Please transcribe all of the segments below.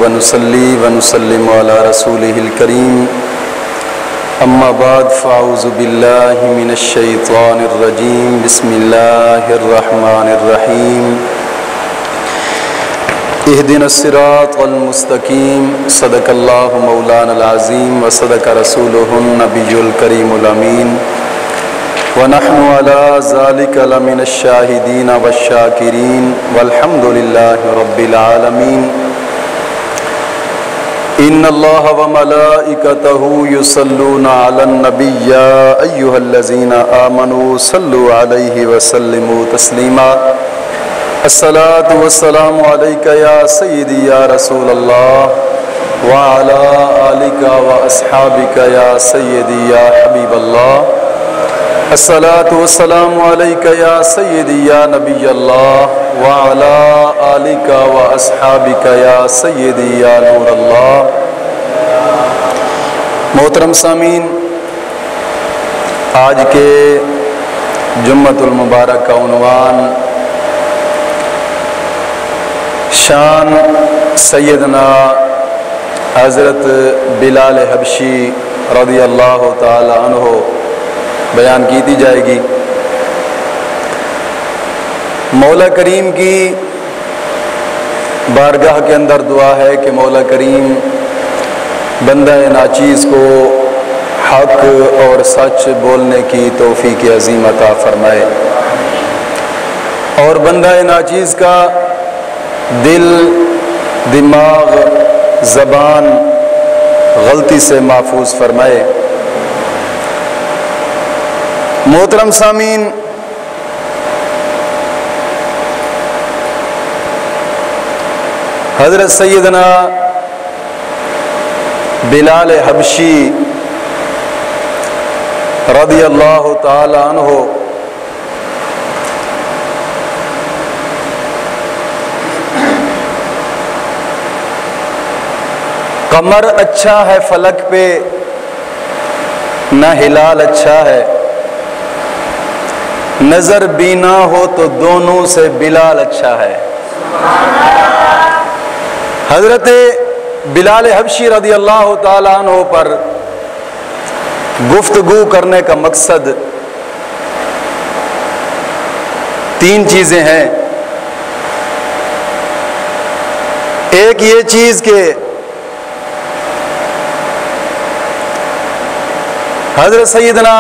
व नुसल्ली व नुसल्लिमु अला रसूलिहिल करीम अम्मा बाद फ़ाऊज़ु बिल्लाहि मिनश शैतानिर रजीम बिस्मिल्लाहिर रहमानिर रहीम इहदिनस सिरातल मुस्तकीम सदक़ल्लाहु मौलानल अज़ीम व सदक़ रसूलुहुन नबियुल करीमुल अमीन व नहनु अला ज़ालिका लमिनश शाहिदीन वश्शाकिरीन वल्हम्दुलिल्लाहि रब्बिल आलमीन। इन्नल्लाह व मलाइकतहु युसल्लूना अलन नबी या अय्युहल्लज़ीना आमनू सल्लु अलैहि व सल्लिमू तस्लीमा। अस्सलातु वस्सलामु अलैका या सय्यदी या रसूलल्लाह व अला आलिका व अस्हाबिका या सय्यदी या हबीबल्लाह। अस्सलातु वस्सलामु अलैका या सय्यदी या नबीयल्लाह व अला आलिका व अस्हाबिका या सय्यदी या नूरल्लाह। मोहतरम सामीन, आज के जुम्मतुल मुबारक का उन्वान शान सैयदना हज़रत बिलाल हबशी रज़ियल्लाहु ताला अन्हु बयान की दी जाएगी। मौला करीम की बारगाह के अंदर दुआ है कि मौला करीम बंदा नाचीज़ को हक और सच बोलने की तौफीक अज़ीम अता फरमाए और बंदा नाचीज़ का दिल, दिमाग, ज़बान गलती से महफूज फरमाए। मोहतरम सामीन, हज़रत सैयदना बिलाल हबशी रज़ियल्लाहु ताला अन्हु कमर अच्छा है फलक पे न हिलाल अच्छा है, नजर बीना हो तो दोनों से बिलाल अच्छा है। हजरत बिलाल हबशी रज़ियल्लाहु ताला अन्हु पर गुफ्तगू करने का मकसद तीन चीजें हैं। एक ये चीज के हज़रत सैयदना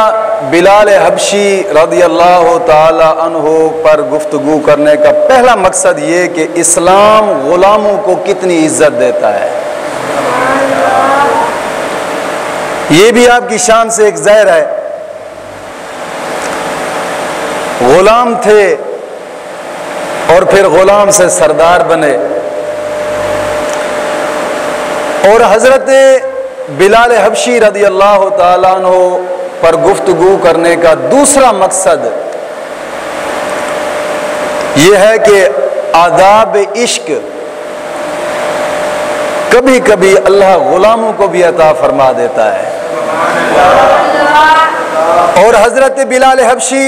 बिलाल हबशी रज़ियल्लाहु ताला अन्हु पर गुफ्तगू करने का पहला मकसद ये कि इस्लाम गुलामों को कितनी इज्जत देता है। ये भी आपकी शान से एक ज़ाहिर है। गुलाम थे और फिर गुलाम से सरदार बने। और हज़रत बिलाल हबशी रज़ियल्लाहु ताला अन्हु पर गुफ्तगू करने का दूसरा मकसद यह है कि आदाब इश्क कभी कभी अल्लाह गुलामों को भी अता फरमा देता है। और हजरत बिलाल हबशी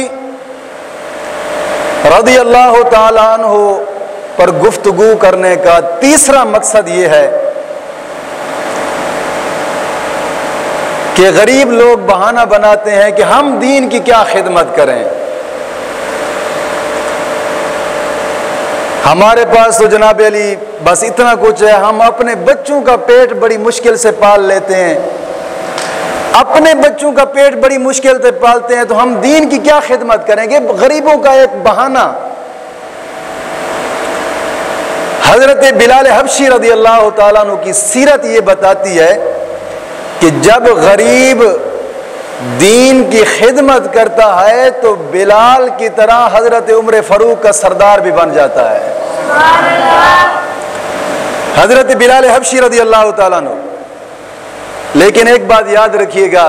रज़ियल्लाहु ताला अन्हु पर गुफ्तगू करने का तीसरा मकसद यह है कि गरीब लोग बहाना बनाते हैं कि हम दीन की क्या खिदमत करें, हमारे पास तो जनाब अली बस इतना कुछ है, हम अपने बच्चों का पेट बड़ी मुश्किल से पाल लेते हैं, अपने बच्चों का पेट बड़ी मुश्किल से पालते हैं, तो हम दीन की क्या खिदमत करेंगे। गरीबों का एक बहाना। हजरत बिलाल हबशी रज़ियल्लाहु ताला अन्हु की सीरत ये बताती है कि जब गरीब दीन की खिदमत करता है तो बिलाल की तरह हजरत उमर फारूक का सरदार भी बन जाता है। हजरत बिलाल हबशी रज़ियल्लाहु ताला अन्हु। लेकिन एक बात याद रखिएगा,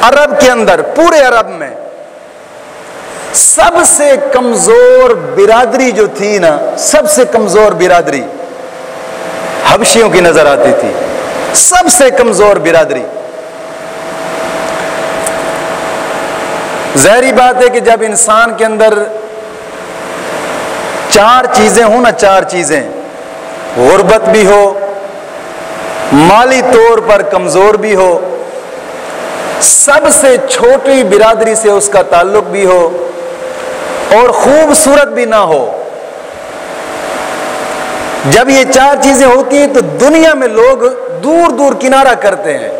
अरब के अंदर, पूरे अरब में सबसे कमजोर बिरादरी जो थी ना, सबसे कमजोर बिरादरी हबशियों की नजर आती थी। सबसे कमजोर बिरादरी। ज़ाहिरी बात है कि जब इंसान के अंदर चार चीजें हों ना, चार चीजें, गुर्बत भी हो, माली तौर पर कमजोर भी हो, सबसे छोटी बिरादरी से उसका ताल्लुक भी हो और खूबसूरत भी ना हो। जब ये चार चीजें होती हैं तो दुनिया में लोग दूर दूर किनारा करते हैं,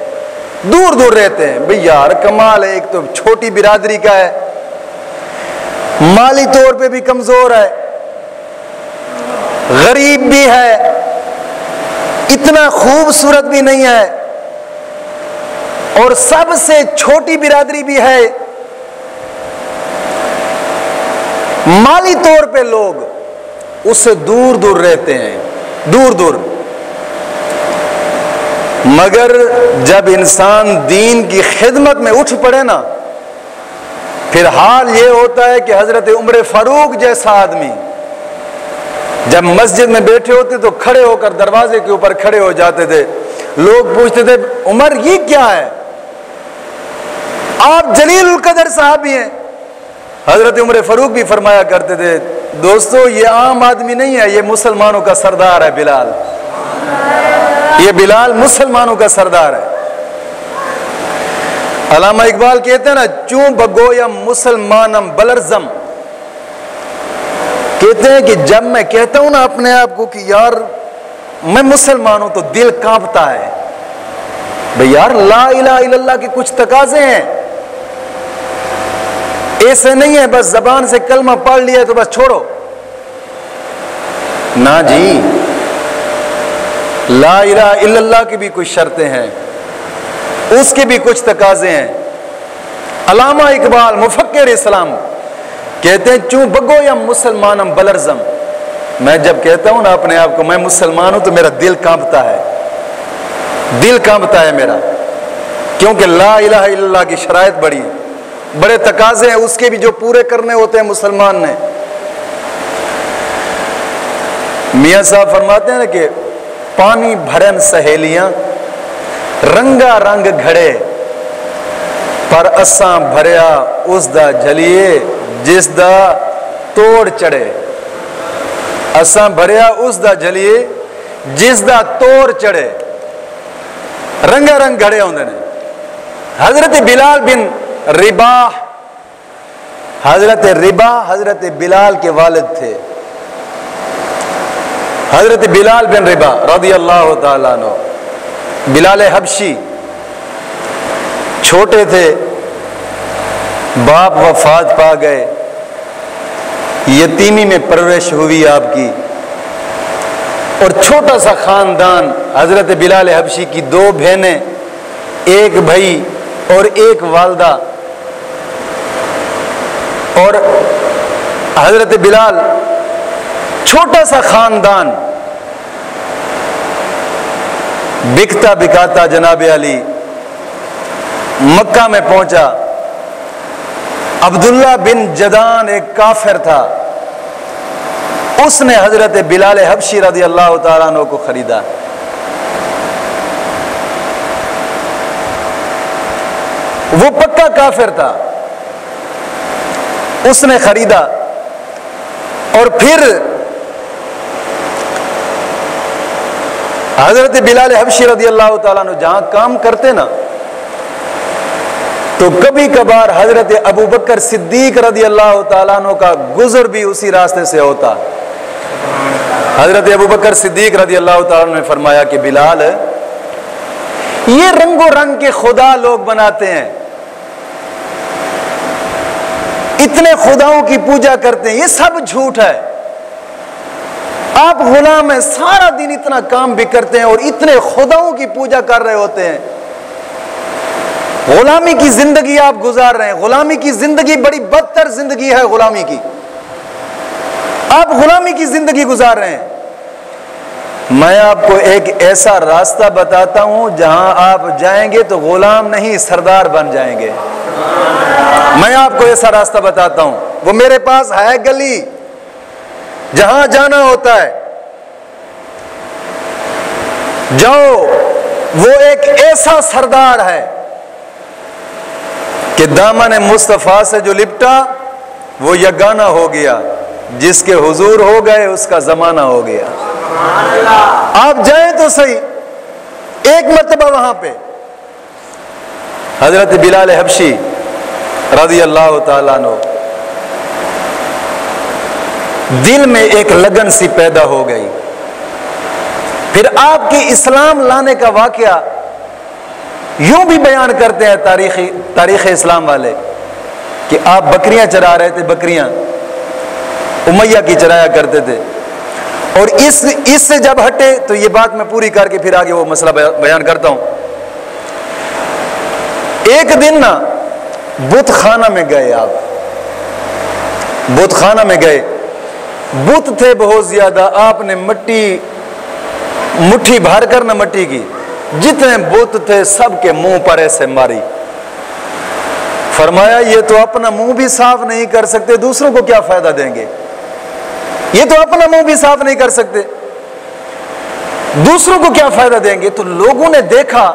दूर दूर रहते हैं। भाई यार कमाल है, एक तो छोटी बिरादरी का है, माली तौर पे भी कमजोर है, गरीब भी है, इतना खूबसूरत भी नहीं है, और सबसे छोटी बिरादरी भी है। माली तौर पे लोग उससे दूर दूर रहते हैं, दूर दूर। मगर जब इंसान दीन की खिदमत में उठ पड़े ना, फिर हाल ये होता है कि हजरत उमर फारूक जैसा आदमी जब मस्जिद में बैठे होते तो खड़े होकर दरवाजे के ऊपर खड़े हो जाते थे। लोग पूछते थे, उमर ये क्या है? आप जलील उल कदर साहबी हैं। हजरत उमर फारूक भी फरमाया करते थे, दोस्तों ये आम आदमी नहीं है, ये मुसलमानों का सरदार है बिलाल। ये बिलाल मुसलमानों का सरदार है। अल्लामा इकबाल कहते हैं ना, चूं बगोया मुसलमानम बलरजम। कहते हैं कि जब मैं कहता हूं ना अपने आप को कि यार मैं मुसलमान हूं तो दिल कांपता है। भाई यार ला इलाहा इल्लल्लाह के कुछ तकाजे हैं, ऐसे नहीं है बस जबान से कलमा पढ़ लिया तो बस छोड़ो ना जी। ला इलाहा इल्लल्लाह की भी कुछ शर्तें हैं, उसके भी कुछ तकाजे हैं। अल्लामा इकबाल मुफक्किर इस्लाम कहते हैं, चूं बगो या मुसलमानम बलरजम। मैं जब कहता हूं ना अपने आप को मैं मुसलमान हूं तो मेरा दिल कांपता है, दिल कांपता है मेरा, क्योंकि ला इलाहा इल्लल्लाह की शराइत बड़े तकाजे हैं, उसके भी जो पूरे करने होते हैं मुसलमान ने। मियां साहब फरमाते हैं ना कि पानी भरन सहेलियां रंगा रंग घड़े, पर असां भरिया उस दा झलिए जिस दा तोड़ चढ़े। असां भरिया उस दा झलिए जिस दा तोड़ चढ़े। रंगा रंग घड़े होंदे ने। हजरत बिलाल बिन रिबाह, हजरत बिलाल के वालिद थे। हजरत बिलाल बिन रिबाह रज़ी अल्लाह ताला अन्हु, बिलाल हबशी छोटे थे, बाप वफात पा गए, यतीमी में परवरिश हुई आपकी, और छोटा सा खानदान। हजरत बिलाल हबशी की 2 बहनें, एक भाई और एक वालदा, और हजरत बिलाल छोटा सा खानदान। बिकता बिकाता जनाब अली मक्का में पहुंचा। अब्दुल्ला बिन जदान एक काफिर था, उसने हजरत बिलाल हबशी रज़ी अल्लाह ताला अन्हु को खरीदा। वो पक्का काफिर था, उसने खरीदा। और फिर हजरत बिलाल हबशी रज़ी अल्लाह ताला अन्हु जहां काम करते ना, तो कभी कभार हजरत अबू बकर सिद्दीक रज़ी अल्लाह ताला अन्हु का गुजर भी उसी रास्ते से होता। हजरत अबू बकर सिद्दीक रज़ी अल्लाह ताला अन्हु ने फरमाया कि बिलाल, ये रंगो रंग के खुदा लोग बनाते हैं, इतने खुदाओं की पूजा करते हैं, ये सब झूठ है। आप गुलाम हैं, सारा दिन इतना काम भी करते हैं और इतने खुदाओं की पूजा कर रहे होते हैं। गुलामी की जिंदगी आप गुजार रहे हैं। गुलामी की जिंदगी बड़ी बदतर जिंदगी है। गुलामी की आप गुलामी की जिंदगी गुजार रहे हैं। मैं आपको एक ऐसा रास्ता बताता हूं जहां आप जाएंगे तो गुलाम नहीं सरदार बन जाएंगे। मैं आपको ऐसा रास्ता बताता हूं, वो मेरे पास है गली, जहां जाना होता है जाओ। वो एक ऐसा सरदार है कि दामन मुस्तफा से जो लिपटा वो यगाना हो गया, जिसके हुजूर हो गए उसका जमाना हो गया। आप जाएं तो सही। एक मर्तबा वहां पे हजरत बिलाल हबशी रज़ी अल्लाह ताला अन्हु दिल में एक लगन सी पैदा हो गई। फिर आपकी इस्लाम लाने का वाकया यूं भी बयान करते हैं तारीख इस्लाम वाले कि आप बकरियां चरा रहे थे, बकरियां उमैया की चराया करते थे। और इससे जब हटे तो ये बात मैं पूरी करके फिर आगे वो मसला बयान करता हूं। एक दिन ना बुत खाना में गए, आप बुत खाना में गए, बुत थे बहुत ज्यादा, आपने मिट्टी मुट्ठी भर कर ना मिट्टी की, जितने बुत थे सबके मुंह पर ऐसे मारी। फरमाया ये तो अपना मुंह भी साफ नहीं कर सकते, दूसरों को क्या फायदा देंगे। ये तो अपना मुंह भी साफ नहीं कर सकते, दूसरों को क्या फायदा देंगे। तो लोगों ने देखा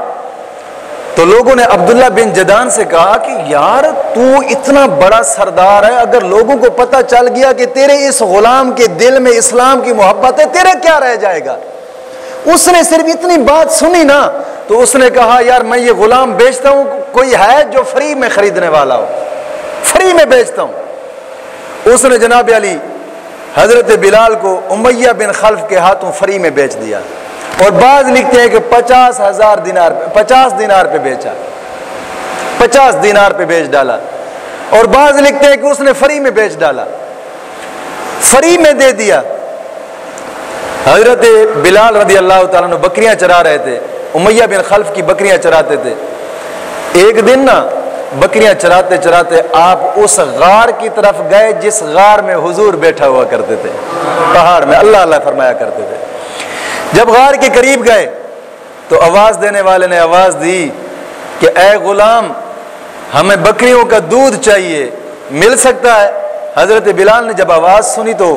तो लोगों ने अब्दुल्ला बिन जदान से कहा कि यार तू इतना बड़ा सरदार है, अगर लोगों को पता चल गया कि तेरे इस गुलाम के दिल में इस्लाम की मोहब्बत है, तेरे क्या रह जाएगा। उसने सिर्फ इतनी बात सुनी ना तो उसने कहा यार मैं ये गुलाम बेचता हूं, कोई है जो फ्री में खरीदने वाला हो, फ्री में बेचता हूं। उसने जनाब अली हजरत बिलाल को उमैया बिन खल्फ के हाथों फ्री में बेच दिया। और बाद लिखते हैं कि 50,000 दिनार, 50 दिनार पे बेचा, 50 दिनार पे बेच डाला। और बाद लिखते हैं कि उसने फ्री में बेच डाला, फ्री में दे दिया। हजरत बिलाल रज़ी अल्लाह ताला अन्हु बकरियां चरा रहे थे, उमैया बिन खल्फ की बकरियां चराते थे। एक दिन ना बकरियां चराते चराते आप उस गार की तरफ गए जिस गार में हुजूर बैठा हुआ करते थे, पहाड़ में अल्लाह अल्लाह फरमाया करते थे। जब गार के करीब गए तो आवाज देने वाले ने आवाज दी कि ए गुलाम हमें बकरियों का दूध चाहिए, मिल सकता है। हजरत बिलाल ने जब आवाज सुनी तो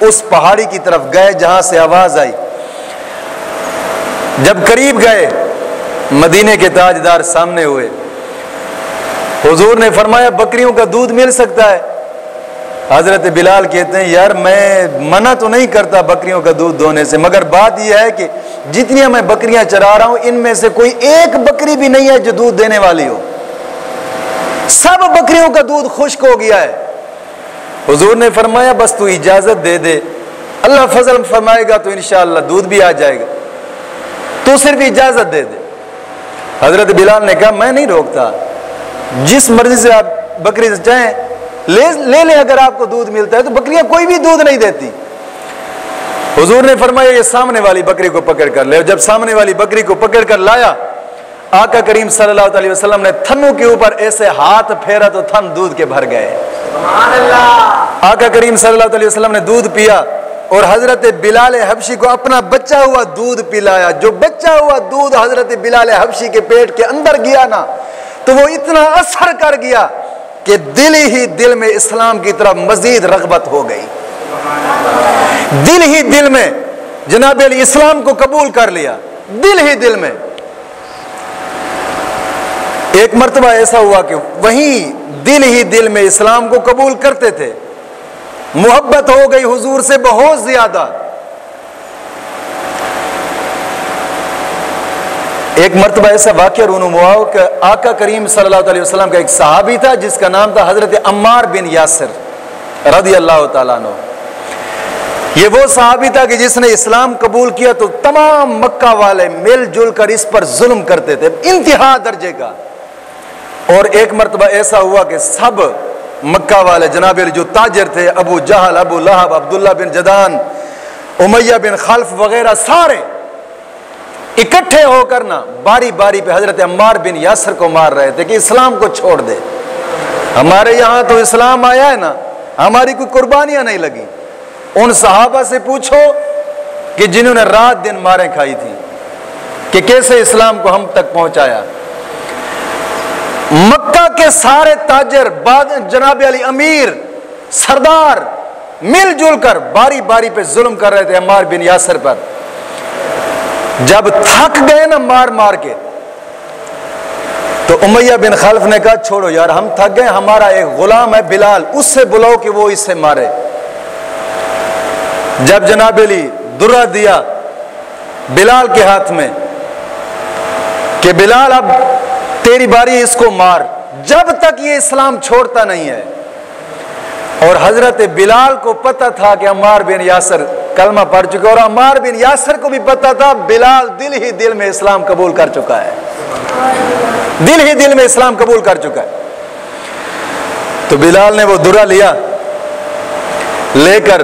उस पहाड़ी की तरफ गए जहां से आवाज आई। जब करीब गए मदीने के ताजदार सामने हुए, हुजूर ने फरमाया बकरियों का दूध मिल सकता है। हजरत बिलाल कहते हैं यार मैं मना तो नहीं करता बकरियों का दूध दोने से, मगर बात यह है कि जितनी मैं बकरियां चरा रहा हूं इनमें से कोई एक बकरी भी नहीं है जो दूध देने वाली हो, सब बकरियों का दूध खुश्क हो गया है। हुजूर ने फरमाया बस तू इजाजत दे दे, अल्लाह फजल फरमाएगा तो इंशाअल्लाह दूध भी आ जाएगा, तू सिर्फ इजाजत दे दे। हजरत बिलाल ने कहा मैं नहीं रोकता, जिस मर्जी से आप बकरी से चाहें ले ले, अगर आपको दूध मिलता है तो। बकरियां कोई भी दूध नहीं देती। हुजूर ने फरमाया ये सामने वाली बकरी को पकड़ कर ले। जब सामने वाली बकरी को पकड़ कर लाया, आका करीम सल्लल्लाहु अलैहि वसल्लम ने थनों के ऊपर ऐसे हाथ फेरा तो थन दूध के भर गए। आका करीम सल्लल्लाहु अलैहि वसल्लम ने दूध पिया और हजरत बिलाल हबशी को अपना बच्चा हुआ दूध पिलाया। जो बच्चा हुआ दूध हजरत बिलाल हबशी के पेट के अंदर गया ना तो वो इतना असर कर गया कि दिल ही दिल में इस्लाम की तरफ मजीद रग़बत हो गई। दिल ही दिल में जनाब अली इस्लाम को कबूल कर लिया, दिल ही दिल में। एक मर्तबा ऐसा हुआ कि वहीं दिल ही दिल में इस्लाम को कबूल करते थे, मोहब्बत हो गई हुजूर से बहुत ज्यादा। एक मर्तबा ऐसा वाक़या रूनुमा हुआ कि आका करीम सल्लल्लाहु अलैहि वसल्लम का एक सहाबी था जिसका नाम था हजरत अम्मार बिन यासिर रज़ी अल्लाह ताला अन्हु। ये वो सहाबी था कि जिसने इस्लाम कबूल किया तो तमाम मक्का वाले मिलजुल कर इस पर जुल्म करते थे, इंतहा दर्जे का। और एक मर्तबा ऐसा हुआ कि सब मक्का वाले जनाब जो ताजर थे, अबू जहल, अबू लहब, अब्दुल्ला बिन जदान, उमैया बिन खल्फ वगैरह सारे इकट्ठे होकर ना बारी बारी पे हजरत अम्मार बिन यासिर को मार रहे थे कि इस्लाम को छोड़ दे, हमारे यहां तो इस्लाम आया है ना, हमारी कोई कुर्बानियां नहीं लगी। उन सहाबा से पूछो कि जिन्होंने रात दिन मारें खाई थी कि कैसे इस्लाम को हम तक पहुंचाया। मक्का के सारे ताजर, जनाब अली अमीर, सरदार मिलजुल कर बारी बारी पे जुल्म कर रहे थे अम्मार बिन यासिर पर। जब थक गए ना मार मार के तो उमैया बिन खल्फ ने कहा छोड़ो यार हम थक गए, हमारा एक गुलाम है बिलाल, उससे बुलाओ कि वो इससे मारे। जब जनाब अली दुर्रा दिया बिलाल के हाथ में कि बिलाल अब तेरी बारी, इसको मार, जब तक ये इस्लाम छोड़ता नहीं है। और हजरत बिलाल को पता था कि अम्मार बिन यासर कलमा पढ़ चुके, और अम्मार बिन यासर को भी पता था बिलाल दिल ही दिल में इस्लाम कबूल कर चुका है, दिल ही दिल में इस्लाम कबूल कर चुका है। तो बिलाल ने वो दुर्रा लिया, लेकर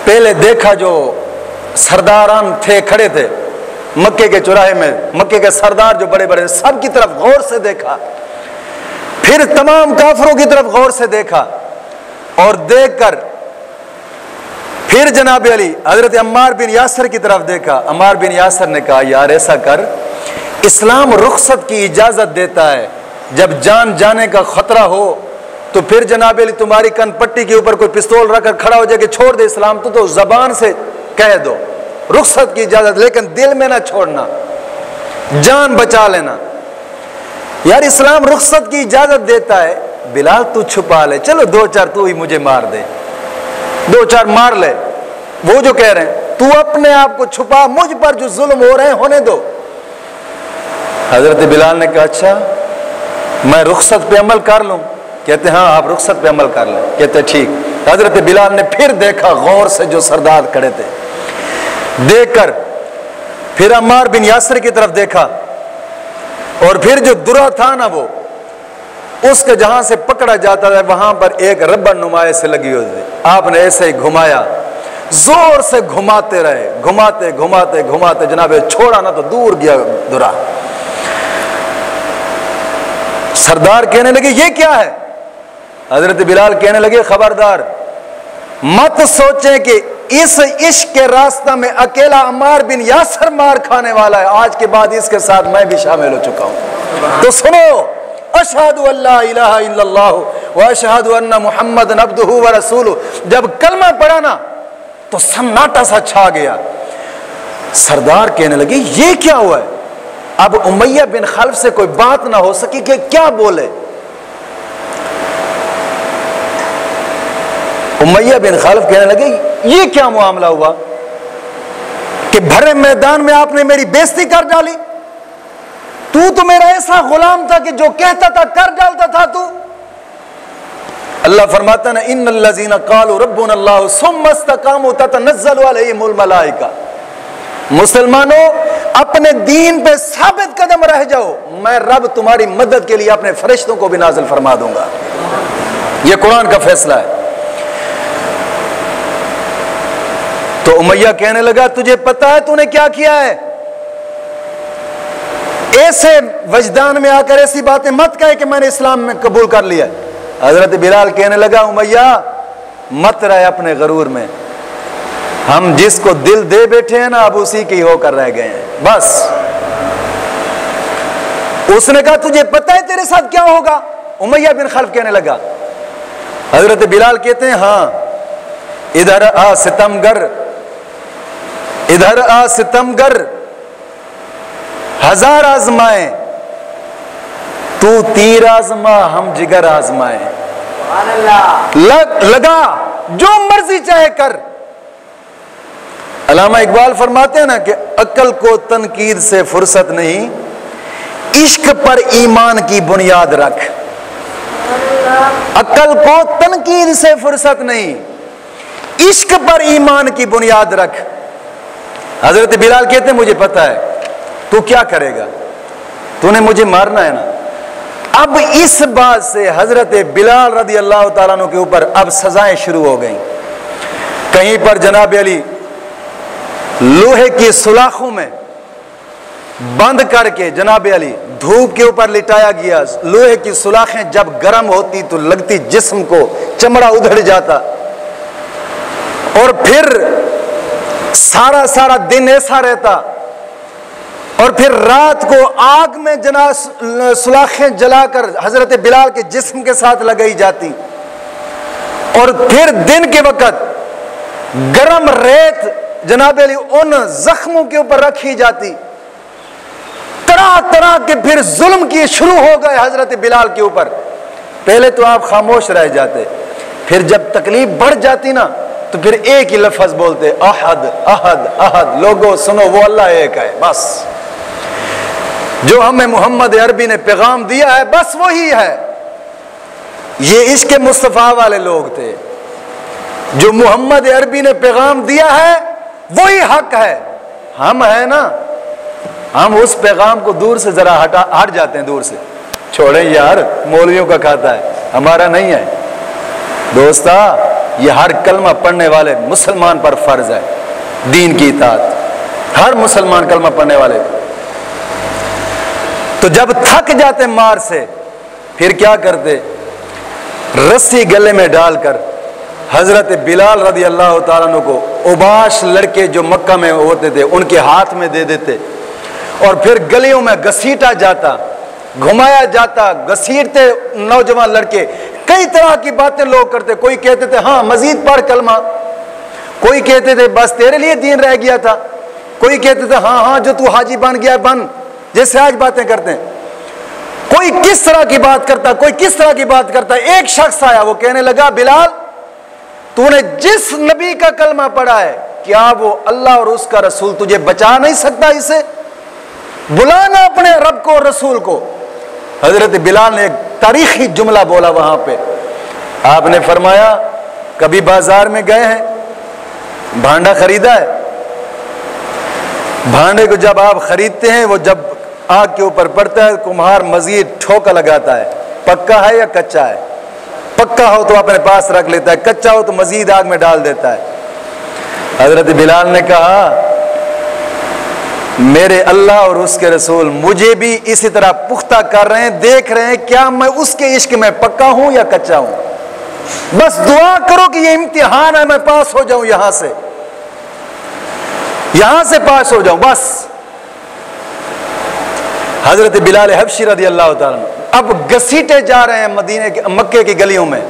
पहले देखा जो सरदारान थे खड़े थे मक्के के चौराहे में, मक्के के सरदार जो बड़े बड़े, सब की तरफ गौर से देखा, फिर तमाम काफरों की तरफ गौर से देखा, और देखकर फिर जनाब अली हजरत अम्मार बिन यासर की तरफ देखा। अम्मार बिन यासर ने कहा, यार ऐसा कर, इस्लाम रुखसत की इजाजत देता है, जब जान जाने का खतरा हो तो फिर जनाब अली तुम्हारी कनपट्टी के ऊपर कोई पिस्तौल रखकर खड़ा हो जाए कि छोड़ दे इस्लाम, तो जबान से कह दो रुखसत की इजाजत, लेकिन दिल में ना छोड़ना, जान बचा लेना। यार इस्लाम रुखसत की इजाजत देता है, बिलाल तू छुपा ले, चलो दो चार तू ही मुझे मार दे, दो चार मार ले, वो जो कह रहे हैं तू अपने आप को छुपा, मुझ पर जो जुल्म हो रहे हैं होने दो। हजरत बिलाल ने कहा, अच्छा मैं रुखसत पे अमल कर लूं? कहते हाँ आप रुखसत पे अमल कर लें। कहते ठीक। हजरत बिलाल ने फिर देखा गौर से जो सरदार खड़े थे, देखकर फिर अम्मार बिन यासर की तरफ देखा, और फिर जो दुर्रा था ना वो उसके जहां से पकड़ा जाता था वहां पर एक रबर नुमाए से लगी हुई थी। आपने ऐसे ही घुमाया, जोर से घुमाते रहे, घुमाते घुमाते घुमाते जनाब छोड़ा ना तो दूर गया दुर्रा। सरदार कहने लगे ये क्या है? हजरत बिलाल कहने लगे खबरदार मत सोचें कि इस इश्क के रास्ता में अकेला अम्मार बिन यासर मार खाने वाला है, आज के बाद इसके साथ मैं भी शामिल हो चुका हूं। तो सुनो, अशहदु अल्ला इलाहा इल्लल्लाह व अशहदु अन्ना मुहम्मदन अब्दुहु व रसूलुहु। जब कलमा पढ़ा ना तो सन्नाटा सा छा गया। सरदार कहने लगे ये क्या हुआ है? अब उमैया बिन खल्फ से कोई बात ना हो सकी कि क्या बोले। उमैया बिन खल्फ कहने लगे ये क्या मामला हुआ कि भरे मैदान में आपने मेरी बेइज्जती कर डाली? तू तो मेरा ऐसा गुलाम था कि जो कहता था कर डालता था तू। अल्लाह फरमाता ना इन्नल्लज़ीना क़ालू रब्बुनल्लाहु सुम्मा इस्तक़ामू ततनज़्ज़लु अलैहिमुल मलाइका। मुसलमानों अपने दीन पे साबित कदम रह जाओ, मैं रब तुम्हारी मदद के लिए अपने फरिश्तों को भी नाज़िल फरमा दूंगा। यह कुरान का फैसला है। तो उमैया कहने लगा तुझे पता है तूने क्या किया है? ऐसे वजदान में आकर ऐसी बातें मत कहे कि मैंने इस्लाम में कबूल कर लिया। हजरत बिलाल कहने लगा उमैया मत रहे अपने गरूर में, हम जिसको दिल दे बैठे हैं ना अब उसी के होकर रह गए हैं बस। उसने कहा तुझे पता है तेरे साथ क्या होगा? उमैया बिन खल्फ कहने लगा। हजरत बिलाल कहते हैं हाँ, इधर आ सितमगर, इधर आ सितमगर, हजार आजमाए, तू तीर आजमा हम जिगर आजमाए। लगा जो मर्जी चाहे कर। अल्लामा इकबाल फरमाते हैं ना कि अक्ल को तनकीद से फुर्सत नहीं, इश्क पर ईमान की बुनियाद रख। अक्ल को तनकीद से फुर्सत नहीं, इश्क पर ईमान की बुनियाद रख। हजरत बिलाल कहते हैं मुझे पता है तू क्या करेगा, तूने मुझे मारना है ना। अब इस बात से हजरत बिलाल रदी अल्लाह ताला अन्हु के ऊपर अब सजाएं शुरू हो गई। कहीं पर जनाब अली लोहे की सुलाखों में बंद करके जनाब अली धूप के ऊपर लिटाया गया। लोहे की सुलाखें जब गर्म होती तो लगती जिस्म को, चमड़ा उधड़ जाता। और फिर सारा सारा दिन ऐसा रहता, और फिर रात को आग में जना सुलाखें जलाकर हजरत बिलाल के जिस्म के साथ लगाई जाती, और फिर दिन के वक़्त गरम रेत जनाब अली उन जख्मों के ऊपर रखी जाती। तरह तरह के फिर जुल्म किए शुरू हो गए हजरत बिलाल के ऊपर। पहले तो आप खामोश रह जाते, फिर जब तकलीफ बढ़ जाती ना तो फिर एक ही लफ्ज बोलते, अहद अहद अहद। लोगों सुनो, वो अल्लाह एक है बस। जो हमें मोहम्मद अरबी ने पैगाम दिया है बस वही है। ये इश्क मुस्तफ़ा वाले लोग थे। जो मोहम्मद अरबी ने पैगाम दिया है वही हक है। हम है ना, हम उस पैगाम को दूर से जरा हट जाते हैं, दूर से छोड़े यार, मौलवियों का खाता है, हमारा नहीं है। दोस्ता, ये हर कलमा पढ़ने वाले मुसलमान पर फर्ज है, दीन की इताअत, हर मुसलमान कलमा पढ़ने वाले। तो जब थक जाते मार से फिर क्या करते, रस्सी गले में डालकर हजरत बिलाल रदी अल्लाह ताला अन्हु को उबाश लड़के जो मक्का में होते थे उनके हाथ में दे देते, और फिर गलियों में घसीटा जाता, घुमाया जाता, घसीटते नौजवान लड़के। कई तरह की बातें लोग करते, कोई कहते थे हाँ मजीद पढ़ कलमा, कोई कहते थे बस तेरे लिए दीन रह गया था, कोई कहते थे हाँ हाँ जो तू हाजी बन गया बन, जैसे आज बातें करते हैं। कोई किस तरह की बात करता, कोई किस तरह की बात करता। एक शख्स आया, वो कहने लगा बिलाल तूने जिस नबी का कलमा पढ़ा है, क्या वो अल्लाह और उसका रसूल तुझे बचा नहीं सकता? इसे बुलाना अपने रब को, रसूल को। हजरत बिलाल ने एक तारीखी जुमला बोला वहां पे। आपने फरमाया कभी बाजार में गए हैं, भांडा खरीदा है, भांडे को जब आप खरीदते हैं वो जब आग के ऊपर पड़ता है कुम्हार मजीद ठोका लगाता है, पक्का है या कच्चा है? पक्का हो तो अपने पास रख लेता है, कच्चा हो तो मजीद आग में डाल देता है। हजरत बिलाल ने कहा मेरे अल्लाह और उसके रसूल मुझे भी इसी तरह पुख्ता कर रहे हैं, देख रहे हैं क्या मैं उसके इश्क में पक्का हूं या कच्चा हूं। बस दुआ करो कि ये इम्तिहान है, मैं पास हो जाऊं, यहां से पास हो जाऊं बस। हजरत बिलाल हबशी रदी अल्लाह ताला अब घसीटे जा रहे हैं मदीने के मक्के की गलियों में।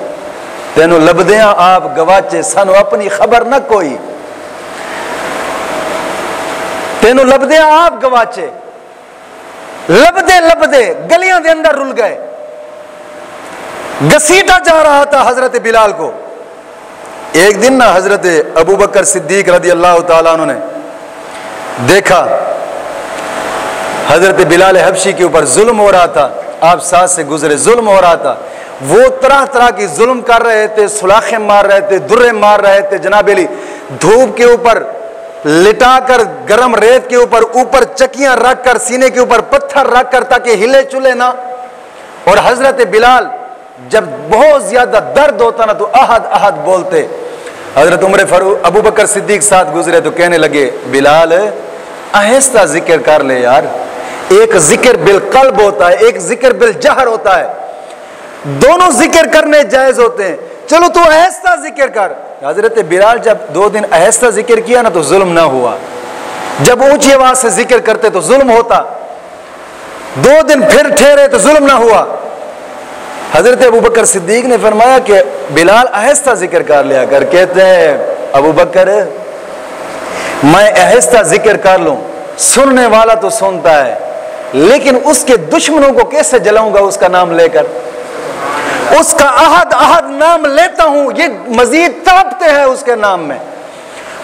तेनों लबदियां आप गवाचे, सानू अपनी खबर न कोई, तेनों लबदियां आप गवाचे। लबदे लबदे गलियां के अंदर रुल गए, घसीटा जा रहा था हजरत बिलाल को। एक दिन ना हजरत अबू बकर सिद्दीक रदी अल्लाह ताला अन्हु ने देखा हजरत बिलाल हबशी के ऊपर जुल्म हो रहा था, आप साथ से गुजरे, जुल्म हो रहा था। वो तरह तरह की जुल्म कर रहे थे, सुलाखें मार रहे थे, दुर्रे मार रहे थे। जनाबेली धूप के ऊपर लिटाकर, गरम रेत के ऊपर चकियां रखकर, सीने के ऊपर पत्थर रखकर ताकि हिले चुले ना। और हजरत बिलाल जब बहुत ज्यादा दर्द होता ना तो अहद अहद बोलते। हजरत उमर फारूक अबू बकर सिद्दीक साथ गुजरे तो कहने लगे बिलाल आहिस्ता जिक्र कर ले यार, एक जिक्र बिल कल्ब होता है, एक जिक्र बिल जहर होता है, दोनों जिक्र करने जायज होते हैं, चलो तू आहिस्ता जिक्र कर। हजरत बिलाल जब 2 दिन आहिस्ता जिक्र किया ना तो जुल्म ना हुआ, जब ऊंची आवाज से जिक्र करते तो जुल्म होता। 2 दिन फिर ठहरे तो जुल्म ना हुआ। हजरत अबू बकर सिद्दीक ने फरमाया कि बिलाल आहिस्ता जिक्र कर लिया कर। कहते हैं अबू बकर मैं आहिस्ता जिक्र कर लूं, सुनने वाला तो सुनता है, लेकिन उसके दुश्मनों को कैसे जलाऊंगा उसका नाम लेकर। उसका अहद अहद नाम लेता हूं, ये मजीद तड़पते हैं उसके नाम में,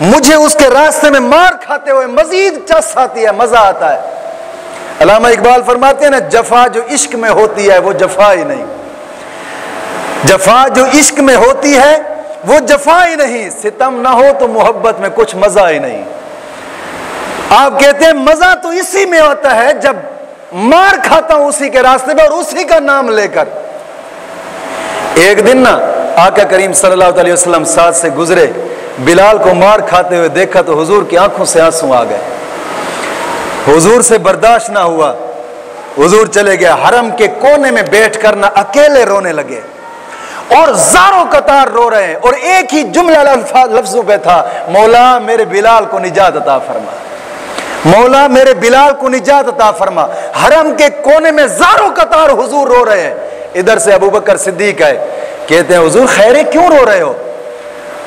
मुझे उसके रास्ते में मार खाते हुए मजीद चस आती है, मजा आता है। अल्लामा इकबाल फरमाते हैं ना, जफा जो इश्क में होती है वो जफा ही नहीं, जफा जो इश्क में होती है वो जफा ही नहीं, सितम ना हो तो मोहब्बत में कुछ मजा ही नहीं। आप कहते हैं मजा तो इसी में होता है जब मार खाता हूं उसी के रास्ते में और उसी का नाम लेकर। एक दिन ना आका करीम सल्लल्लाहु अलैहि वसल्लम साथ से गुजरे, बिलाल को मार खाते हुए देखा तो हुजूर की आंखों से आंसू आ गए। हुजूर से बर्दाश्त ना हुआ, हुजूर चले गए हरम के कोने में बैठ कर ना अकेले रोने लगे और ज़ारों कतार रो रहे हैं और एक ही जुमला लफ्जों पे था, मौला मेरे बिलाल को निजात अता फरमा, मौला मेरे बिलाल को निजात अता फरमा। हरम के कोने में ज़ारों कतार हुजूर रो रहे हैं। इधर से अबू बकर सिद्दीक आए, कहते हैं हुजूर खैर क्यों रो रहे हो?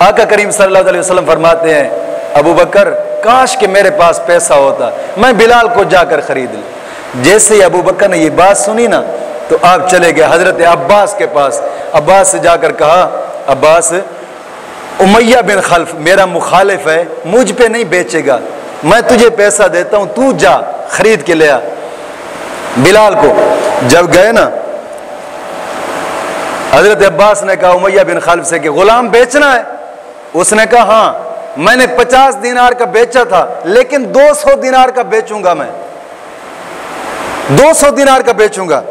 आका करीम सल्लल्लाहु अलैहि वसल्लम फरमाते हैं अबू बकर काश कि मेरे पास पैसा होता, मैं बिलाल को जाकर खरीद लूं। जैसे ही अबू बकर ने ये बात सुनी ना तो आप चले गए हजरत अब्बास के पास, अब्बास से जाकर कहा अब्बास उमैया बिन खल्फ मेरा मुखालिफ है, मुझ पे नहीं बेचेगा, मैं तुझे पैसा देता हूं, तू जा खरीद के ले आ। बिलाल को जब गए ना, हजरत अब्बास ने कहा उमैया बिन खल्फ से कि गुलाम बेचना है? उसने कहा हाँ, मैंने 50 दिनार का बेचा था, लेकिन 200 दिनार का बेचूंगा, मैं 200 दिनार का बेचूंगा।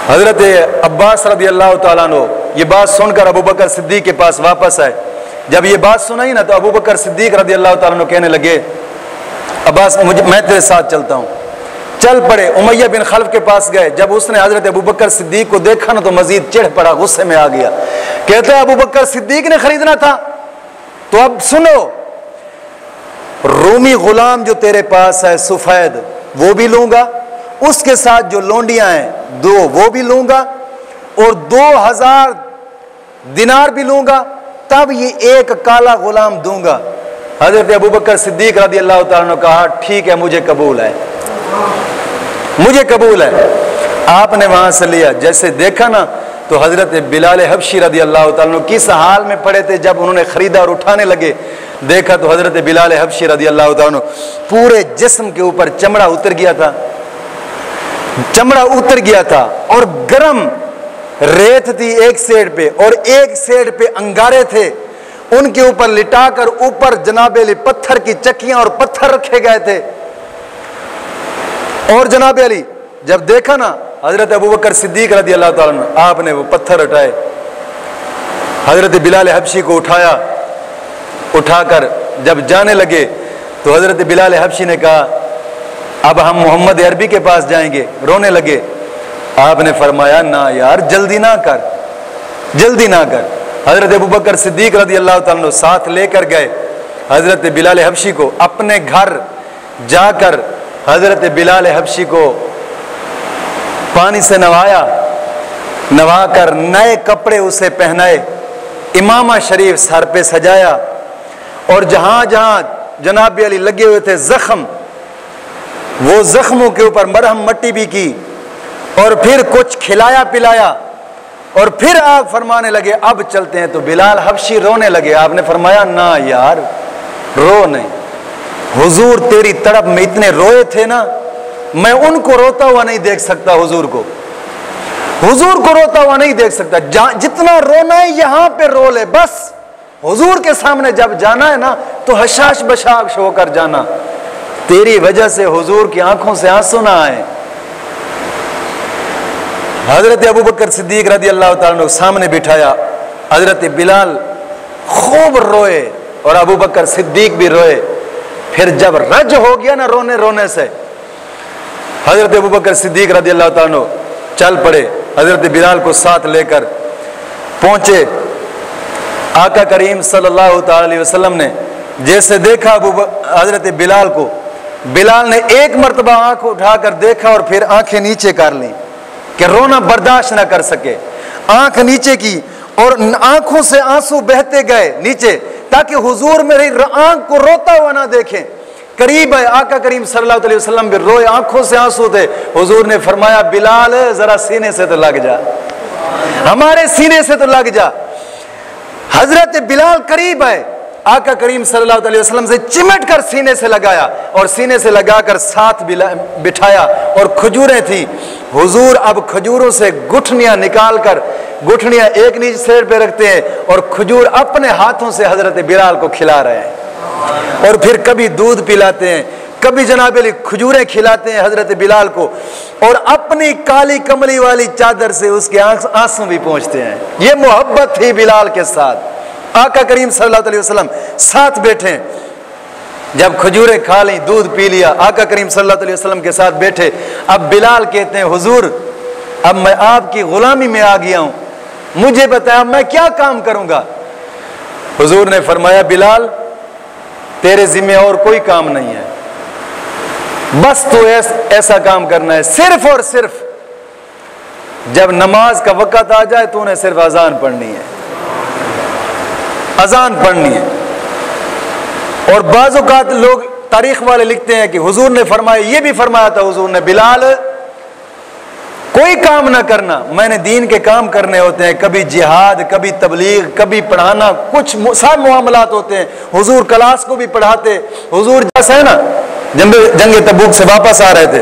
हजरत अब्बास रदी अल्लाह तआला अन्हु ये बात सुनकर अबू बकर सिद्दीक के पास वापस आए। जब ये बात सुनाई ना, तो अबू बकर सिद्दीक रदी अल्लाह तआला अन्हु कहने लगे, अब्बास मैं तेरे साथ चलता हूं। चल पड़े, उमैया बिन खल्फ के पास गए। जब उसने हजरत अबू बकर सिद्दीक को देखा ना, तो मजीद चिढ़ पड़ा, गुस्से में आ गया। कहते हैं अबू बकर सिद्दीक ने खरीदना था, तो अब सुनो, रूमी गुलाम जो तेरे पास है सुफैद, वो भी लूंगा, उसके साथ जो लोंडियां हैं 2 वो भी लूंगा, और 2000 दिनार भी लूंगा, तब ये एक काला गुलाम दूंगा। हजरत अबू बकर सिद्दीक रज़ी अल्लाह तआला ने कहा ठीक है, मुझे कबूल है, मुझे कबूल है। आपने वहां से लिया। जैसे देखा ना, तो हजरत बिलाल हबशी रज़ी अल्लाह तआला अन्हु किस हाल में पड़े थे जब उन्होंने खरीदा और उठाने लगे। देखा तो हजरत बिलाल हबशी रज़ी अल्लाह तआला अन्हु पूरे जिस्म के ऊपर चमड़ा उतर गया था, चमड़ा उतर गया था, और गर्म रेत थी एक साइड पे, और एक साइड पे अंगारे थे, उनके ऊपर लिटाकर ऊपर जनाबे अली पत्थर की चक्कियां और पत्थर रखे गए थे। और जनाबे अली जब देखा ना, हजरत अबू बकर सिद्दीक रज़ी अल्लाह तआला अन्हु, आपने वो पत्थर उठाए, हजरत बिलाल हबशी को उठाया, उठाकर जब जाने लगे, तो हजरत बिलाल हबशी ने कहा अब हम मोहम्मद अरबी के पास जाएंगे, रोने लगे। आपने फरमाया ना यार, जल्दी ना कर, जल्दी ना कर। हजरत अबू बकर सिद्दीक रज़ी अल्लाह तआला अन्हु साथ लेकर गए हजरत बिलाल हबशी को। अपने घर जाकर हजरत बिलाल हबशी को पानी से नवाया, नवाकर नए कपड़े उसे पहनाए, इमामा शरीफ सर पे सजाया, और जहां जहां जनाब अली लगे हुए थे जख्म, वो जख्मों के ऊपर मरहम मट्टी भी की, और फिर कुछ खिलाया पिलाया, और फिर आप फरमाने लगे अब चलते हैं। तो बिलाल हबशी रोने लगे। आपने फरमाया ना यार, रो नहीं, हुजूर तेरी तड़प में इतने रोए थे ना, मैं उनको रोता हुआ नहीं देख सकता, हुजूर को रोता हुआ नहीं देख सकता। जितना रोना है यहां पे रो ले, बस हुजूर के सामने जब जाना है ना, तो हशाश बशाश होकर जाना, तेरी वजह से हुजूर की आंखों से आंसू ना आए। हजरत अबू बकर सिद्दीक रज़ी अल्लाह तआला अन्हु सामने बिठाया, हजरत बिलाल खूब रोए और अबू बकर सिद्दीक भी रोए। फिर जब रज हो गया ना रोने रोने से, हजरत अबू बकर सिद्दीक रज़ी अल्लाह तआला अन्हु चल पड़े, हजरत बिलाल को साथ लेकर पहुंचे। आका करीम सल्लल्लाहु अलैहि वसल्लम ने जैसे देखा हजरत बिलाल को, बिलाल ने एक मर्तबा आंख उठाकर देखा और फिर आंखें नीचे कर ली कि रोना बर्दाश्त ना कर सके। आंख नीचे की और आंखों से आंसू बहते गए नीचे, ताकि हुजूर मेरी आंख को रोता हुआ ना देखें। करीब है, आका करीम सल्लल्लाहु अलैहि वसल्लम भी रोए, आंखों से आंसू थे। हुजूर ने फरमाया बिलाल जरा सीने से तो लग जा, हमारे सीने से तो लग जा। हजरत बिलाल करीब है, आका करीम सल्लल्लाहु अलैहि वसल्लम से चिमट कर सीने से लगाया, और सीने से लगाकर साथ बिठाया, और खजूरें थी। हुजूर अब खजूरों से गुठनियां निकालकर, गुठनियां एक नीचे सिर पे रखते हैं, और खजूर अपने हाथों से हजरत बिलाल को खिला रहे हैं, और फिर कभी दूध पिलाते हैं, कभी जनाब अली खजूरें खिलाते हैं हजरत बिलाल को, और अपनी काली कमली वाली चादर से उसके आंसू भी पहुंचते हैं। ये मोहब्बत थी बिलाल के साथ। आका करीम सल्लल्लाहु अलैहि वसल्लम साथ बैठे, जब खजूरें खा ली, दूध पी लिया, आका करीम सल्लल्लाहु अलैहि वसल्लम के साथ बैठे। अब बिलाल कहते हैं हुजूर अब मैं आपकी गुलामी में आ गया हूं, मुझे बताया मैं क्या काम करूंगा। हुजूर ने फरमाया बिलाल तेरे जिम्मे और कोई काम नहीं है, बस तो ऐसा काम करना है, सिर्फ और सिर्फ जब नमाज का वक़्त आ जाए तूने सिर्फ अजान पढ़नी है, अजान पढ़नी है। और बाज़ औक़ात लोग तारीख वाले लिखते हैं कि हुजूर ने फरमाया, ये भी फरमाया था हुजूर ने बिलाल कोई काम ना करना, मैंने दीन के काम करने होते हैं, कभी जिहाद, कभी तबलीग, कभी पढ़ाना, कुछ सब मामलात होते हैं। हुजूर क्लास को भी पढ़ाते। हुजूर जैसा है ना, जंग तबूक से वापस आ रहे थे,